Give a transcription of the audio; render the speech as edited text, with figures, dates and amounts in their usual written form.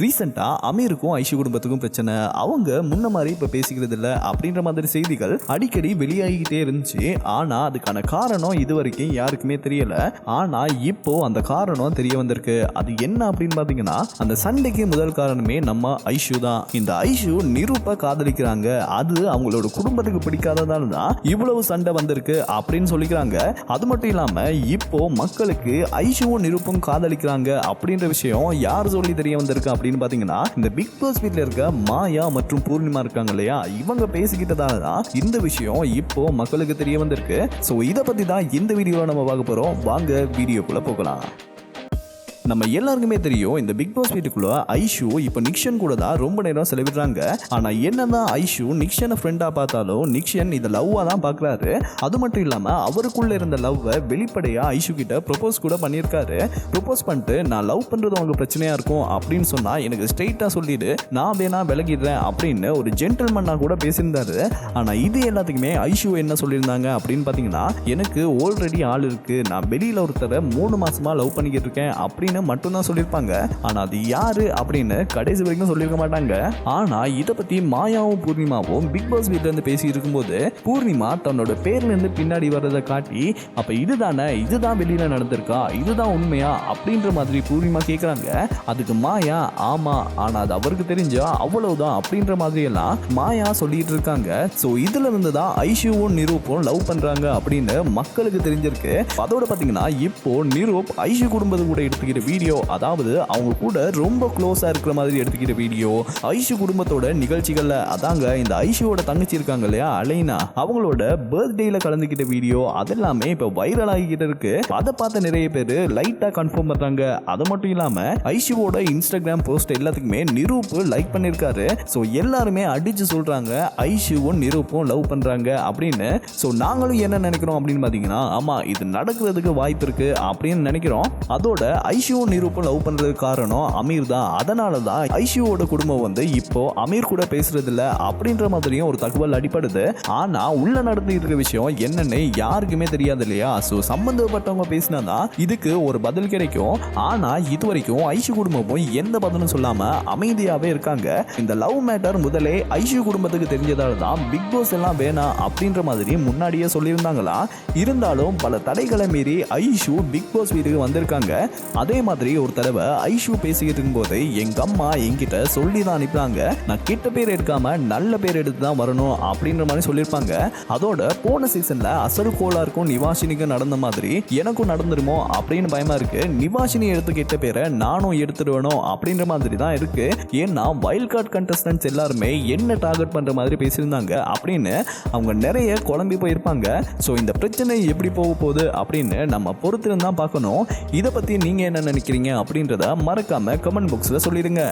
ரீசெண்டா அமீருக்கும் ஐஷு குடும்பத்துக்கும் பிரச்சனை, அவங்க முன்ன மாதிரி இப்ப பேசிக்கிறது இல்ல அப்படின்ற மாதிரி செய்திகள் அடிக்கடி வெளியாகிக்கிட்டே இருந்துச்சு. ஆனா அதுக்கான காரணம் இது வரைக்கும் யாருக்குமே தெரியல. ஆனா இப்போ அந்த காரணம் தெரிய வந்திருக்கு. அது என்ன அப்படின்னு பாத்தீங்கன்னா, அந்த சண்டைக்கு முதல் காரணமே நம்ம ஐஷு தான். இந்த ஐஷு நிரூப்ப காதலிக்கிறாங்க. அது அவங்களோட குடும்பத்துக்கு பிடிக்காததால தான் இவ்வளவு சண்டை வந்திருக்கு அப்படின்னு சொல்லிக்கிறாங்க. அது மட்டும் இல்லாம இப்போ மக்களுக்கு ஐஷுவும் நிரூப்பும் காதலிக்கிறாங்க அப்படின்ற விஷயம் யார் சொல்லி தெரிய வந்திருக்கு அப்படின்னு பாத்தீங்கன்னா, இந்த பிக் பாஸ் வீட்ல இருக்க மாயா மற்றும் பூர்ணிமா இருக்காங்க இல்லையா, இவங்க பேசிக்கிட்டதால தான் இந்த விஷயம் இப்போ மக்களுக்கு தெரிய வந்திருக்கு. சோ இத பத்தி தான் இந்த வீடியோல நம்ம பார்க்க போறோம். வாங்க வீடியோக்குள்ள போகலாம். நம்ம எல்லாருக்குமே தெரியும், இந்த பிக் பாஸ் வீட்டுக்குள்ள ஐஷு இப்போ நிக்ஷன் கூட தான் ரொம்ப நேரம் செலவிடுறாங்க. ஆனா என்னதான் ஐஷு நிக்ஷனை ஃப்ரெண்டா பார்த்தாலும் நிக்ஷன் இதை லவ்வா தான் பாக்குறாரு. அது மட்டும் இல்லாம அவருக்குள்ள இருந்த லவ்வை வெளிப்படையா ஐஷு கிட்ட ப்ரொபோஸ் கூட பண்ணியிருக்காரு. ப்ரொபோஸ் பண்ணிட்டு, நான் லவ் பண்றது உங்களுக்கு பிரச்சனையா இருக்கும் அப்படின்னு சொன்னா எனக்கு ஸ்ட்ரெயிட்டா சொல்லிடு, நான் வேணா விலகிடுறேன் அப்படின்னு ஒரு ஜென்டில்மேனா கூட பேசியிருந்தாரு. ஆனா இது எல்லாத்துக்குமே ஐஷு என்ன சொல்லியிருந்தாங்க அப்படின்னு பாத்தீங்கன்னா, எனக்கு ஆல்ரெடி ஆள் இருக்கு, நான் வெளியில ஒருத்தரை 3 மாசமா லவ் பண்ணிக்கிட்டு இருக்கேன் அப்படின்னு மட்டும்தான் சொல்லியிருப்பாங்க. ஆனா அது யாரு அப்படின்னு கடைசி வரைக்கும் சொல்லியிருக்க மாட்டாங்க. ஆனா இதை பத்தி மாயாவும் பூர்ணிமாவும் பிக் பாஸ் வீட்ல இருந்து பேசி இருக்கும்போது பூர்ணிமா தன்னோட பேர்ல இருந்து பின்னாடி வர்றதை காட்டி, அப்ப இதுதான் வெளியில நடந்திருக்கா, இதுதான் உண்மையா அப்படின்ற மாதிரி பூர்ணிமா கேட்கறாங்க. அதுக்கு மாயா, ஆமா, ஆனா அது அவருக்கு தெரிஞ்சா அவ்வளவுதான் அப்படின்ற மாதிரி எல்லாம் மாயா சொல்லிட்டு இருக்காங்க. சோ இதுல இருந்து தான் ஐஷுவும் நிரூப்பும் லவ் பண்றாங்க அப்படின்னு மக்களுக்கு தெரிஞ்சிருக்கு. அதோட பாத்தீங்கன்னா, இப்போ நிரூப் ஐஷு குடும்பத்து கூட எடுத்துக்கிற வீடியோ, அதாவது அவங்க கூட ரொம்ப க்ளோஸா இருக்கிற மாதிரி எடுத்துக்கிற வீடியோ, ஐஷு குடும்பத்தோட நிகழ்ச்சிகள்ல, அதாங்க இந்த ஐஷுவோட தங்கச்சி இருக்காங்க இல்லையா அலைனா, அவங்களோட பர்த்டேல கலந்துக்கிட்ட வீடியோ அதெல்லாமே இப்ப வைரல் ஆகிக்கிட்டு இருக்கு. அதை பார்த்த நிறைய பேர் லைட்டா கன்ஃபார்ம் பண்றாங்க. அது மட்டும் இல்லாம ஐஷுவோட இன்ஸ்டாகிராம் போஸ்ட் எல்லாத்துக்குமே நிரூப் லைக் பண்ணிருக்காரு. சோ எல்லாருமே அடிச்சு சொல்றாங்க ஐஷுவும் நிரூப்பும் லவ் பண்றாங்க அப்படின்னு. சோ நாங்களும் என்ன நினைக்கிறோம் அப்படின்னு பாத்தீங்கன்னா, ஆமா, இது நடக்கிறதுக்கு வாய்ப்பு இருக்கு அப்படின்னு நினைக்கிறோம். அதோட ஐஷு நிரூபம் லவ் பண்றதுக்கு காரணம் அமீர் தான். அதனால தான் ஐஷுவோட குடும்பம் வந்து இப்போ அமீர் கூட பேசுறது இல்ல அப்படின்ற மாதிரியும் ஒரு தகவல் அடிப்படுது. ஆனா உள்ள நடந்துட்டு இருக்க விஷயம் என்னன்னு யாருக்குமே தெரியாது இல்லையா. சோ சம்பந்தப்பட்டவங்க பேசினாதான் இதுக்கு ஒரு பதில் கிடைக்கும். ஆனா இது வரைக்கும் ஐஷு குடும்பமும் எந்த பதிலும் சொல்லாம அமைதியாவே இருக்காங்க. இந்த லவ் மேட்டர் முதலே ஐஷு குடும்பத்துக்கு தெரிஞ்சதால தான் பிக் பாஸ் எல்லாம் வேணாம் அப்படின்ற மாதிரி முன்னாடியே சொல்லியிருந்தாங்களா. இருந்தாலும் பல தடைகளை மீறி ஐஷு பிக் பாஸ் வீட்டுக்கு வந்திருக்காங்க. அதே மாதிரி ஒரு தடவை ஐஷு பேசிக்கிட்டு இருக்கும்போது எங்க அம்மா என்கிட்ட சொல்லி தான் அனுப்பினாங்க, நான் கெட்ட பேர் எடுக்காம நல்ல பேர் எடுத்து தான் வரணும் அப்படின்ற மாதிரி சொல்லியிருப்பாங்க. அதோட போன சீசன்ல அசல் கோளாருக்கும் நிவாஷினிக்கும் நடந்த மாதிரி எனக்கும் நடந்துருமோ அப்படின்னு பயமா இருக்கு. நிவாஷினி எடுத்து கெட்ட பேரை நானும் எடுத்துடுவேணும் அப்படின்ற மாதிரி தான் இருக்கு. ஏன்னா வைல்ட் கார்டு கண்டஸ்டன்ட்ஸ் எல்லாருமே என்ன டார்கெட் பண்ற மாதிரி பேசியிருந்தாங்க அப்படின்னு அவங்க நிறைய குழம்பி போயிருப்பாங்க. ஸோ இந்த பிரச்சனை எப்படி போக போகுது அப்படின்னு நம்ம பொறுத்திருந்து தான் பார்க்கணும். இதை பத்தி நீங்க என்ன நினைக்கிறீங்க அப்படின்றத மறக்காம கமெண்ட் பாக்ஸ்ல சொல்லிடுங்க.